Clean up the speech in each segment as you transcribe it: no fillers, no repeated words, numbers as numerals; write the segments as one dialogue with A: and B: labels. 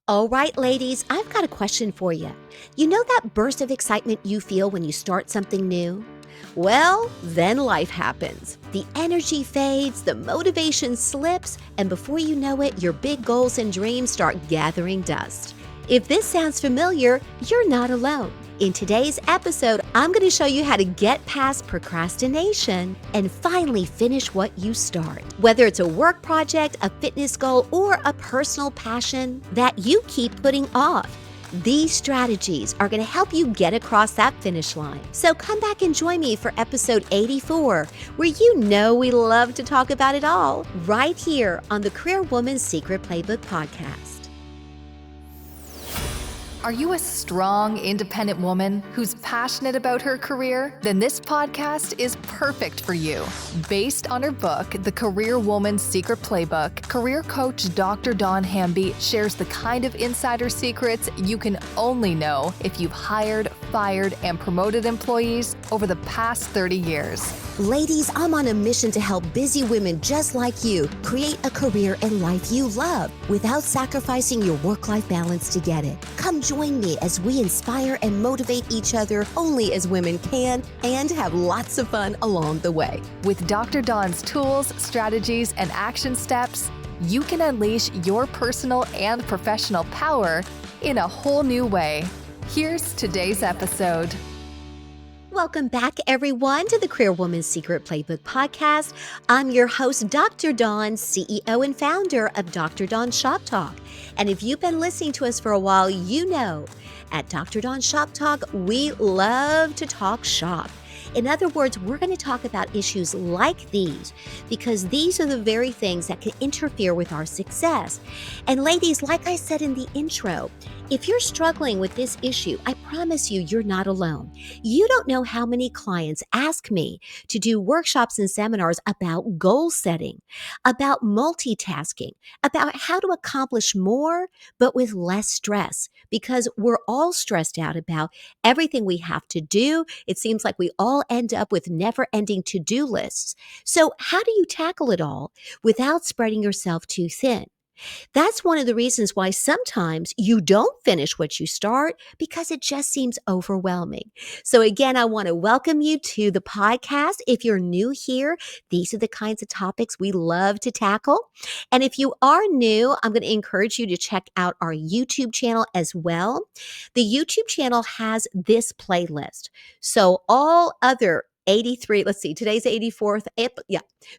A: All right, ladies, I've got a question for you. You know that burst of excitement you feel when you start something new? Well, then life happens. The energy fades, the motivation slips, and before you know it, your big goals and dreams start gathering dust. If this sounds familiar, you're not alone. In today's episode, I'm going to show you how to get past procrastination and finally finish what you start. Whether it's a work project, a fitness goal, or a personal passion that you keep putting off, these strategies are going to help you get across that finish line. So come back and join me for episode 84, where you know we love to talk about it all, right here on the Career Woman's Secret Playbook podcast.
B: Are you a strong, independent woman who's passionate about her career? Then this podcast is perfect for you. Based on her book, The Career Woman's Secret Playbook, career coach Dr. Dawn Hamby shares the kind of insider secrets you can only know if you've hired, fired, and promoted employees over the past 30 years.
A: Ladies, I'm on a mission to help busy women just like you create a career and life you love without sacrificing your work-life balance to get it. Come join me as we inspire and motivate each other only as women can and have lots of fun along the way.
B: With Dr. Dawn's tools, strategies, and action steps, you can unleash your personal and professional power in a whole new way. Here's today's episode.
A: Welcome back, everyone, to the Career Woman's Secret Playbook podcast. I'm your host, Dr. Dawn, CEO and founder of Dr. Dawn Shop Talk. And if you've been listening to us for a while, you know at Dr. Dawn Shop Talk, we love to talk shop. In other words, we're going to talk about issues like these because these are the very things that can interfere with our success. And ladies, like I said in the intro, if you're struggling with this issue, I promise you, you're not alone. You don't know how many clients ask me to do workshops and seminars about goal setting, about multitasking, about how to accomplish more, but with less stress, because we're all stressed out about everything we have to do. It seems like we all end up with never-ending to-do lists. So how do you tackle it all without spreading yourself too thin? That's one of the reasons why sometimes you don't finish what you start because it just seems overwhelming. So again, I want to welcome you to the podcast. If you're new here, these are the kinds of topics we love to tackle. And if you are new, I'm going to encourage you to check out our YouTube channel as well. The YouTube channel has this playlist. So all other 83, let's see, today's 84th.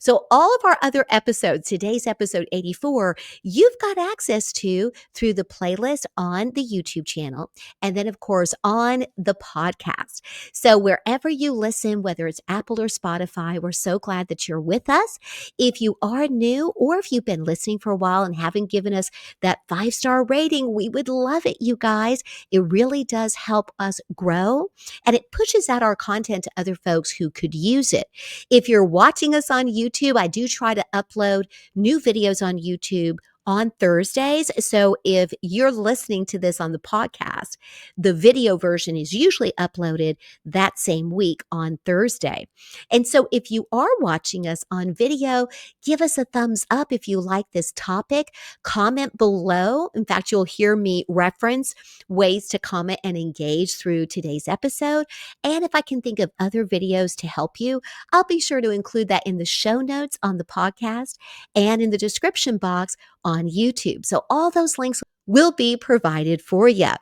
A: So all of our other episodes, today's episode 84, you've got access to through the playlist on the YouTube channel. And then, of course, on the podcast. So wherever you listen, whether it's Apple or Spotify, we're so glad that you're with us. If you are new or if you've been listening for a while and haven't given us that 5-star rating, we would love it, you guys. It really does help us grow and it pushes out our content to other folks who could use it. If you're watching us on YouTube, I do try to upload new videos on YouTube on Thursdays. So if you're listening to this on the podcast, the video version is usually uploaded that same week on Thursday. And so if you are watching us on video, give us a thumbs up if you like this topic. Comment below. In fact, you'll hear me reference ways to comment and engage through today's episode. And if I can think of other videos to help you, I'll be sure to include that in the show notes on the podcast and in the description box on YouTube. So all those links will be provided for you.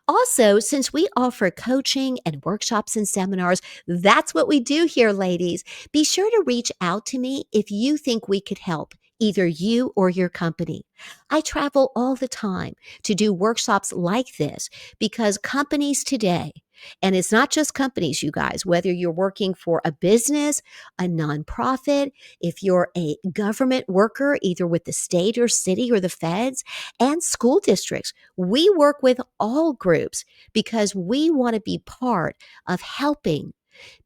A: Also, since we offer coaching and workshops and seminars, that's what we do here, ladies. Be sure to reach out to me if you think we could help either you or your company. I travel all the time to do workshops like this because companies today, and it's not just companies, you guys, whether you're working for a business, a nonprofit, if you're a government worker, either with the state or city or the feds, and school districts, we work with all groups because we want to be part of helping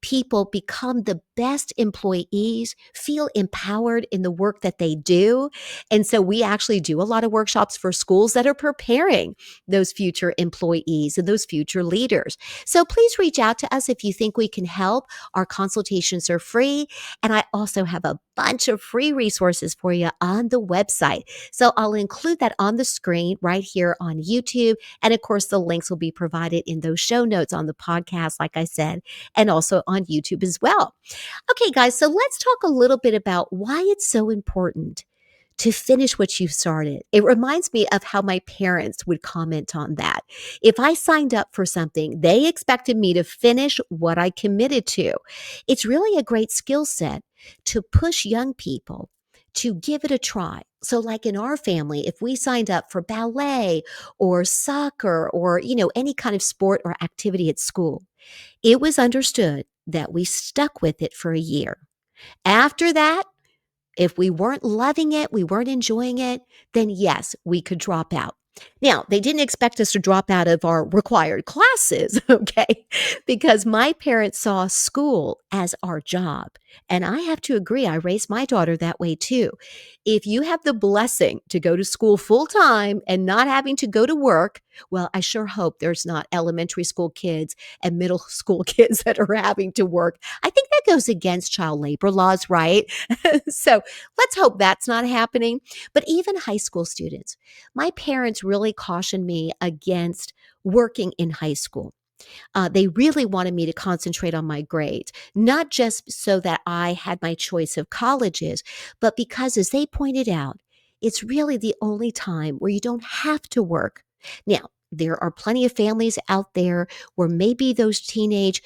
A: people become the best employees feel empowered in the work that they do. And so we actually do a lot of workshops for schools that are preparing those future employees and those future leaders. So please reach out to us if you think we can help. Our consultations are free. And I also have a bunch of free resources for you on the website. So I'll include that on the screen right here on YouTube. And of course, the links will be provided in those show notes on the podcast, like I said, and also on YouTube as well. Okay, guys, so let's talk a little bit about why it's so important to finish what you've started. It reminds me of how my parents would comment on that. If I signed up for something, they expected me to finish what I committed to. It's really a great skill set to push young people to give it a try. So like in our family, if we signed up for ballet or soccer or, any kind of sport or activity at school, it was understood that we stuck with it for a year. After that, if we weren't loving it, we weren't enjoying it, then yes, we could drop out. Now, they didn't expect us to drop out of our required classes, okay? Because my parents saw school as our job. And I have to agree, I raised my daughter that way too. If you have the blessing to go to school full time and not having to go to work, well, I sure hope there's not elementary school kids and middle school kids that are having to work. I think that goes against child labor laws, right? So let's hope that's not happening. But even high school students, my parents really cautioned me against working in high school. They really wanted me to concentrate on my grades, not just so that I had my choice of colleges, but because, as they pointed out, it's really the only time where you don't have to work. Now, there are plenty of families out there where maybe those teenage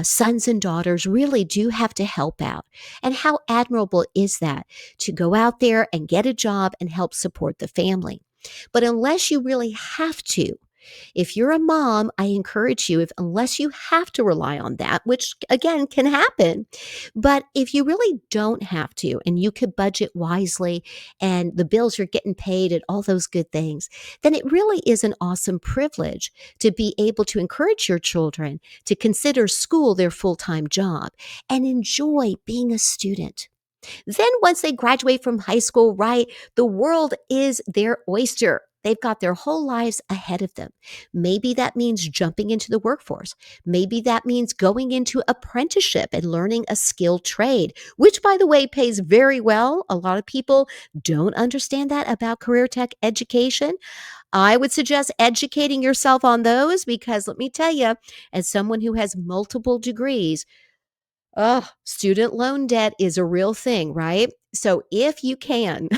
A: sons and daughters really do have to help out. And how admirable is that to go out there and get a job and help support the family? But unless you really have to, if you're a mom, I encourage you, if unless you have to rely on that, which again can happen, but if you really don't have to and you could budget wisely and the bills are getting paid and all those good things, then it really is an awesome privilege to be able to encourage your children to consider school their full-time job and enjoy being a student. Then once they graduate from high school, right, the world is their oyster. They've got their whole lives ahead of them. Maybe that means jumping into the workforce. Maybe that means going into apprenticeship and learning a skilled trade, which, by the way, pays very well. A lot of people don't understand that about career tech education. I would suggest educating yourself on those because let me tell you, as someone who has multiple degrees, oh, student loan debt is a real thing, right? So if you can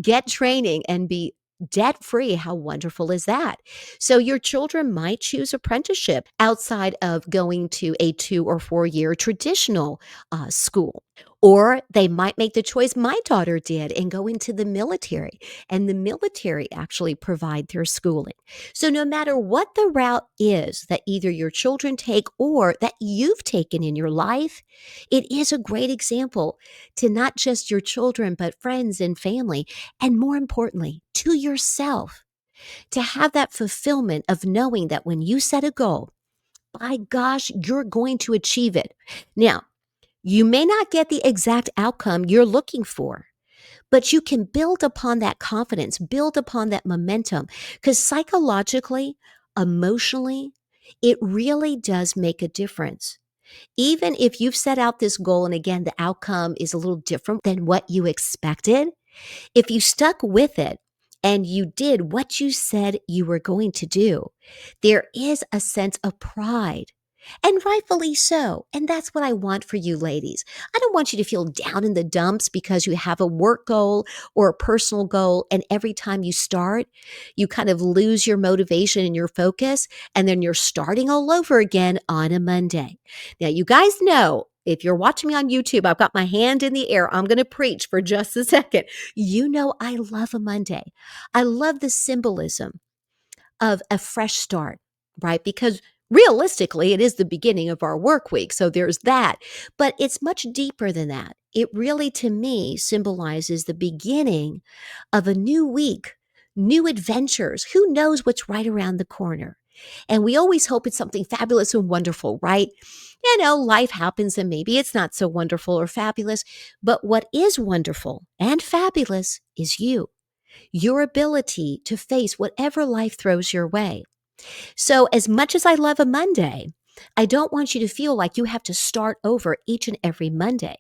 A: get training and be debt free, how wonderful is that? So your children might choose apprenticeship outside of going to a 2 or 4 year traditional school. Or they might make the choice my daughter did and go into the military, and the military actually provide their schooling. So no matter what the route is that either your children take or that you've taken in your life, it is a great example to not just your children, but friends and family, and more importantly, to yourself, to have that fulfillment of knowing that when you set a goal, by gosh, you're going to achieve it. Now, you may not get the exact outcome you're looking for, but you can build upon that confidence, build upon that momentum, because psychologically, emotionally, it really does make a difference. Even if you've set out this goal and again, the outcome is a little different than what you expected, if you stuck with it and you did what you said you were going to do, there is a sense of pride. And rightfully so. And that's what I want for you ladies. I don't want you to feel down in the dumps because you have a work goal or a personal goal. And every time you start, you kind of lose your motivation and your focus. And then you're starting all over again on a Monday. Now, you guys know, if you're watching me on YouTube, I've got my hand in the air. I'm going to preach for just a second. You know, I love a Monday. I love the symbolism of a fresh start, right? Because realistically, it is the beginning of our work week. So there's that. But it's much deeper than that. It really, to me, symbolizes the beginning of a new week, new adventures. Who knows what's right around the corner? And we always hope it's something fabulous and wonderful, right? Life happens and maybe it's not so wonderful or fabulous, but what is wonderful and fabulous is you, your ability to face whatever life throws your way. So, as much as I love a Monday, I don't want you to feel like you have to start over each and every Monday.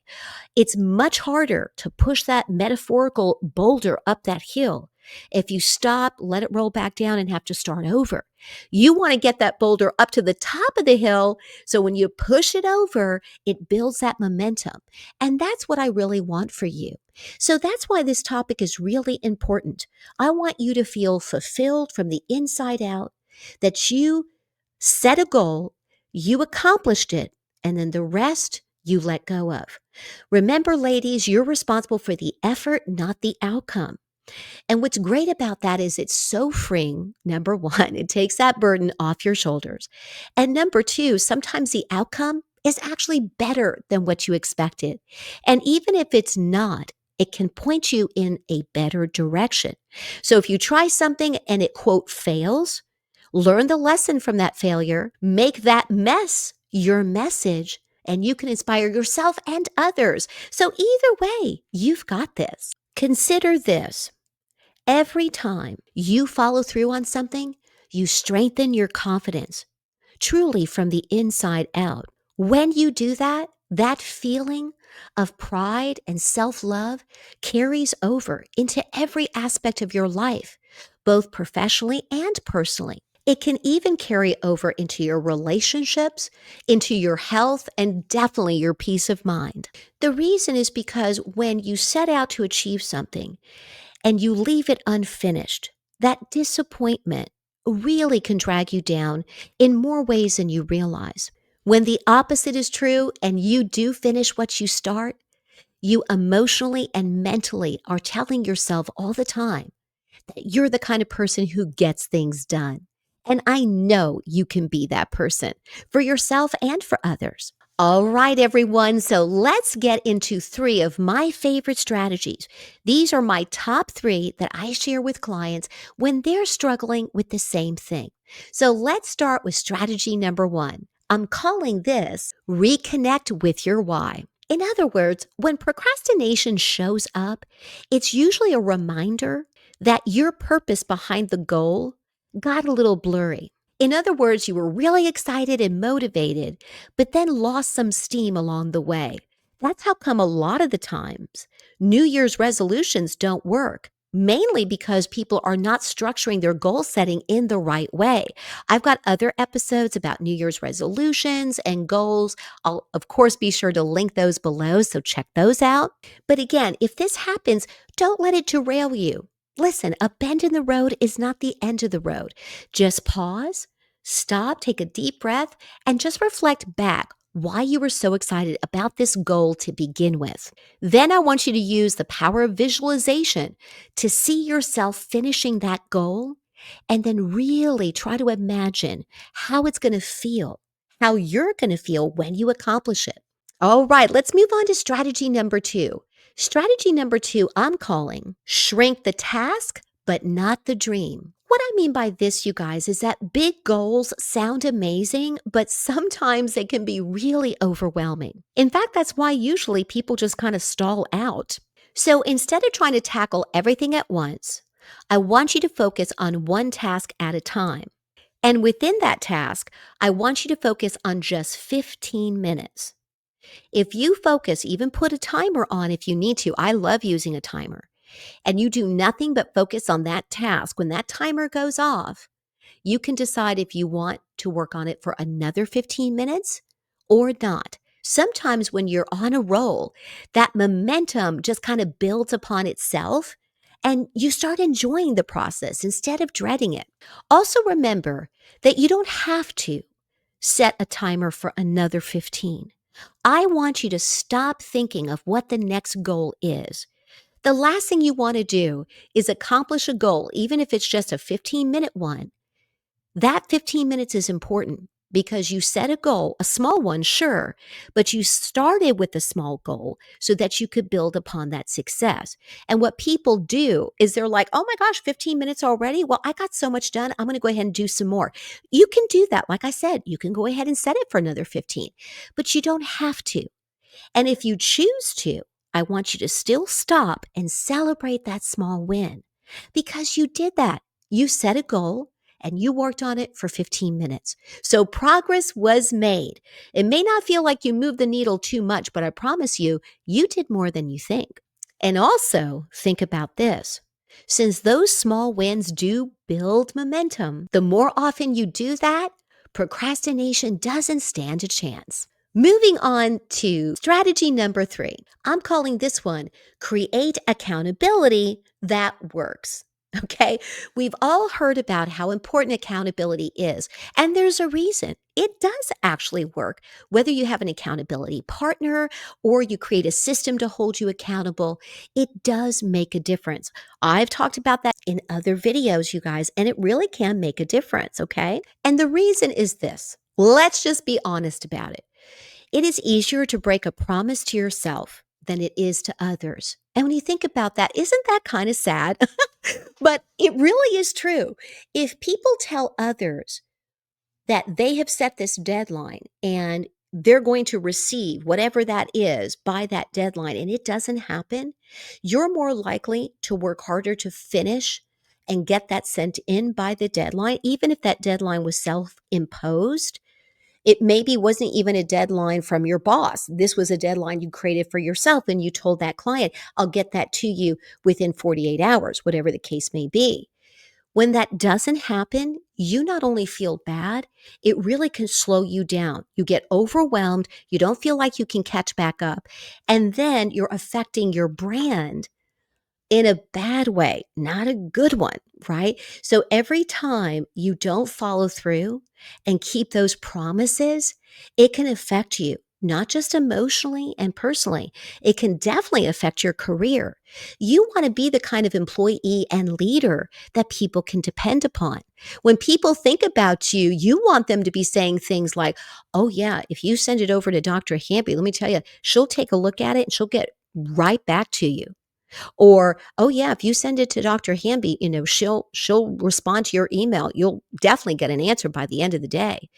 A: It's much harder to push that metaphorical boulder up that hill if you stop, let it roll back down, and have to start over. You want to get that boulder up to the top of the hill so when you push it over, it builds that momentum. And that's what I really want for you. So that's why this topic is really important. I want you to feel fulfilled from the inside out, that you set a goal, you accomplished it, and then the rest you let go of. Remember, ladies, you're responsible for the effort, not the outcome. And what's great about that is it's so freeing. Number one, it takes that burden off your shoulders. And number two, sometimes the outcome is actually better than what you expected. And even if it's not, it can point you in a better direction. So if you try something and it, quote, fails, learn the lesson from that failure, make that mess your message, and you can inspire yourself and others. So either way, you've got this. Consider this. Every time you follow through on something, you strengthen your confidence, truly from the inside out. When you do that, that feeling of pride and self-love carries over into every aspect of your life, both professionally and personally. It can even carry over into your relationships, into your health, and definitely your peace of mind. The reason is because when you set out to achieve something and you leave it unfinished, that disappointment really can drag you down in more ways than you realize. When the opposite is true and you do finish what you start, you emotionally and mentally are telling yourself all the time that you're the kind of person who gets things done. And I know you can be that person for yourself and for others. All right, everyone. So let's get into 3 of my favorite strategies. These are my top 3 that I share with clients when they're struggling with the same thing. So let's start with strategy number 1. I'm calling this reconnect with your why. In other words, when procrastination shows up, it's usually a reminder that your purpose behind the goal got a little blurry. In other words, you were really excited and motivated, but then lost some steam along the way. That's how come a lot of the times New Year's resolutions don't work, mainly because people are not structuring their goal setting in the right way. I've got other episodes about New Year's resolutions and goals. I'll, of course, be sure to link those below, so check those out. But again, if this happens, don't let it derail you. Listen, a bend in the road is not the end of the road. Just pause, stop, take a deep breath, and just reflect back why you were so excited about this goal to begin with. Then I want you to use the power of visualization to see yourself finishing that goal, and then really try to imagine how it's going to feel, how you're going to feel when you accomplish it. All right, let's move on to strategy number 2. Strategy number 2, I'm calling shrink the task, but not the dream. What I mean by this, you guys, is that big goals sound amazing, but sometimes they can be really overwhelming. In fact, that's why usually people just kind of stall out. So instead of trying to tackle everything at once, I want you to focus on one task at a time. And within that task, I want you to focus on just 15 minutes. If you focus, even put a timer on if you need to. I love using a timer. And you do nothing but focus on that task. When that timer goes off, you can decide if you want to work on it for another 15 minutes or not. Sometimes when you're on a roll, that momentum just kind of builds upon itself and you start enjoying the process instead of dreading it. Also remember that you don't have to set a timer for another 15. I want you to stop thinking of what the next goal is. The last thing you want to do is accomplish a goal, even if it's just a 15-minute one. That 15 minutes is important. because you set a goal, a small one, sure, but you started with a small goal so that you could build upon that success. And what people do is they're like, oh my gosh, 15 minutes already? Well, I got so much done. I'm going to go ahead and do some more. You can do that. Like I said, you can go ahead and set it for another 15, but you don't have to. And if you choose to, I want you to still stop and celebrate that small win because you did that. You set a goal and you worked on it for 15 minutes. So progress was made. It may not feel like you moved the needle too much, but I promise you, you did more than you think. And also think about this. Since those small wins do build momentum, the more often you do that, procrastination doesn't stand a chance. Moving on to strategy number 3. I'm calling this one create accountability that works. Okay, we've all heard about how important accountability is, and there's a reason. It does actually work, whether you have an accountability partner or you create a system to hold you accountable. It does make a difference. I've talked about that in other videos, you guys, and it really can make a difference, okay? And the reason is this. Let's just be honest about it. It is easier to break a promise to yourself than it is to others. And when you think about that, isn't that kind of sad? But it really is true. If people tell others that they have set this deadline and they're going to receive whatever that is by that deadline and it doesn't happen, you're more likely to work harder to finish and get that sent in by the deadline, even if that deadline was self-imposed. It maybe wasn't even a deadline from your boss. This was a deadline you created for yourself and you told that client, I'll get that to you within 48 hours, whatever the case may be. When that doesn't happen, you not only feel bad, it really can slow you down. You get overwhelmed. You don't feel like you can catch back up. And then you're affecting your brand in a bad way, not a good one, right? So every time you don't follow through and keep those promises, it can affect you, not just emotionally and personally. It can definitely affect your career. You want to be the kind of employee and leader that people can depend upon. When people think about you, you want them to be saying things like, oh yeah, if you send it over to Dr. Hamby, let me tell you, she'll take a look at it and she'll get right back to you. Or, oh yeah, if you send it to Dr. Hamby, she'll respond to your email. You'll definitely get an answer by the end of the day.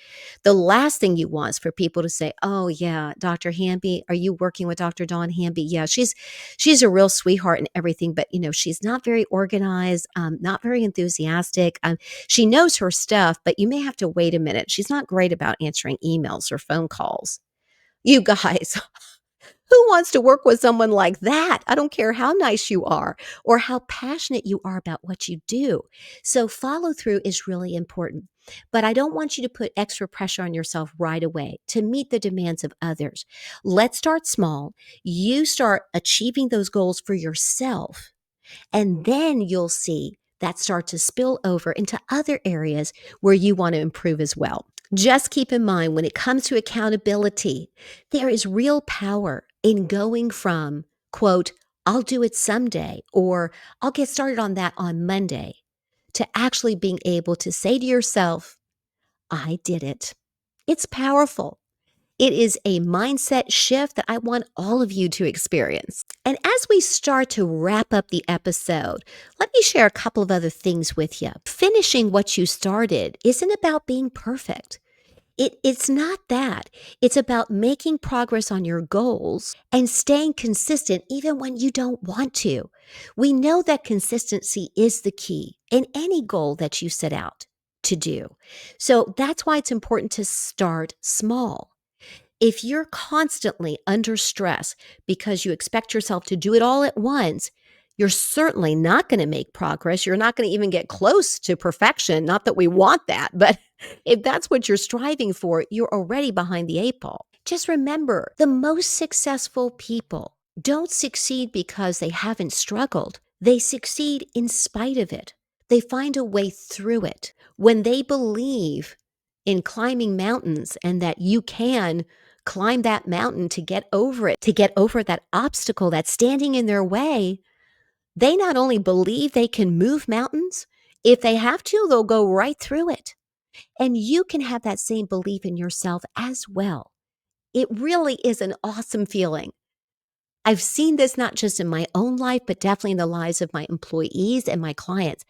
A: The last thing you want is for people to say, oh yeah, Dr. Hamby, are you working with Dr. Dawn Hamby? Yeah, she's a real sweetheart and everything, but she's not very organized, not very enthusiastic. She knows her stuff, but you may have to wait a minute. She's not great about answering emails or phone calls. You guys, who wants to work with someone like that? I don't care how nice you are or how passionate you are about what you do. So follow through is really important. But I don't want you to put extra pressure on yourself right away to meet the demands of others. Let's start small. You start achieving those goals for yourself, and then you'll see that start to spill over into other areas where you want to improve as well. Just keep in mind when it comes to accountability, there is real power in going from, quote, I'll do it someday, or I'll get started on that on Monday, to actually being able to say to yourself, I did it. It's powerful. It is a mindset shift that I want all of you to experience. And as we start to wrap up the episode, let me share a couple of other things with you. Finishing what you started isn't about being perfect. It's not that. It's about making progress on your goals and staying consistent even when you don't want to. We know that consistency is the key in any goal that you set out to do. So that's why it's important to start small. If you're constantly under stress because you expect yourself to do it all at once, you're certainly not going to make progress. You're not going to even get close to perfection. Not that we want that, but if that's what you're striving for, you're already behind the eight ball. Just remember, the most successful people don't succeed because they haven't struggled. They succeed in spite of it. They find a way through it. When they believe in climbing mountains and that you can climb that mountain to get over it, to get over that obstacle that's standing in their way, they not only believe they can move mountains, if they have to, they'll go right through it. and you can have that same belief in yourself as well. It really is an awesome feeling. I've seen this not just in my own life, but definitely in the lives of my employees and my clients.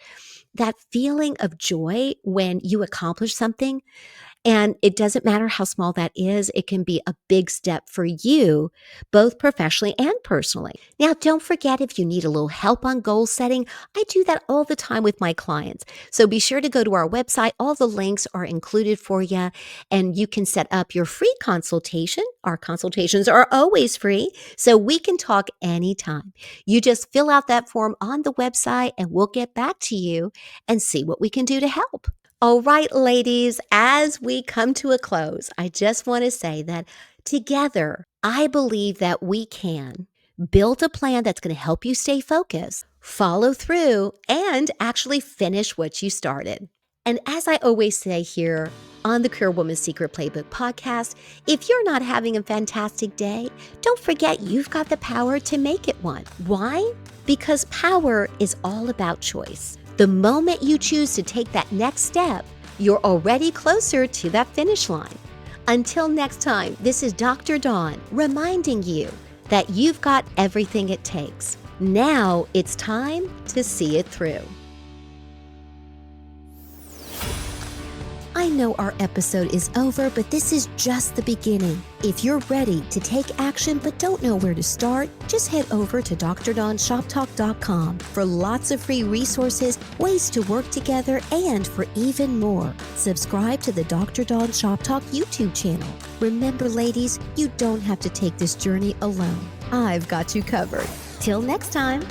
A: That feeling of joy when you accomplish something, and it doesn't matter how small that is, it can be a big step for you, both professionally and personally. Now, don't forget if you need a little help on goal setting, I do that all the time with my clients. So be sure to go to our website. All the links are included for you, and you can set up your free consultation. Our consultations are always free, so we can talk anytime. You just fill out that form on the website, and we'll get back to you and see what we can do to help. All right, ladies, as we come to a close, I just want to say that together, I believe that we can build a plan that's going to help you stay focused, follow through, and actually finish what you started. And as I always say here on the Career Woman's Secret Playbook podcast, if you're not having a fantastic day, don't forget you've got the power to make it one. Why? Because power is all about choice. The moment you choose to take that next step, you're already closer to that finish line. Until next time, this is Dr. Dawn reminding you that you've got everything it takes. Now it's time to see it through. I know our episode is over, but this is just the beginning. If you're ready to take action but don't know where to start, just head over to DrDawnShopTalk.com for lots of free resources, ways to work together, and for even more. Subscribe to the Dr. Dawn Shop Talk YouTube channel. Remember, ladies, you don't have to take this journey alone. I've got you covered. Till next time.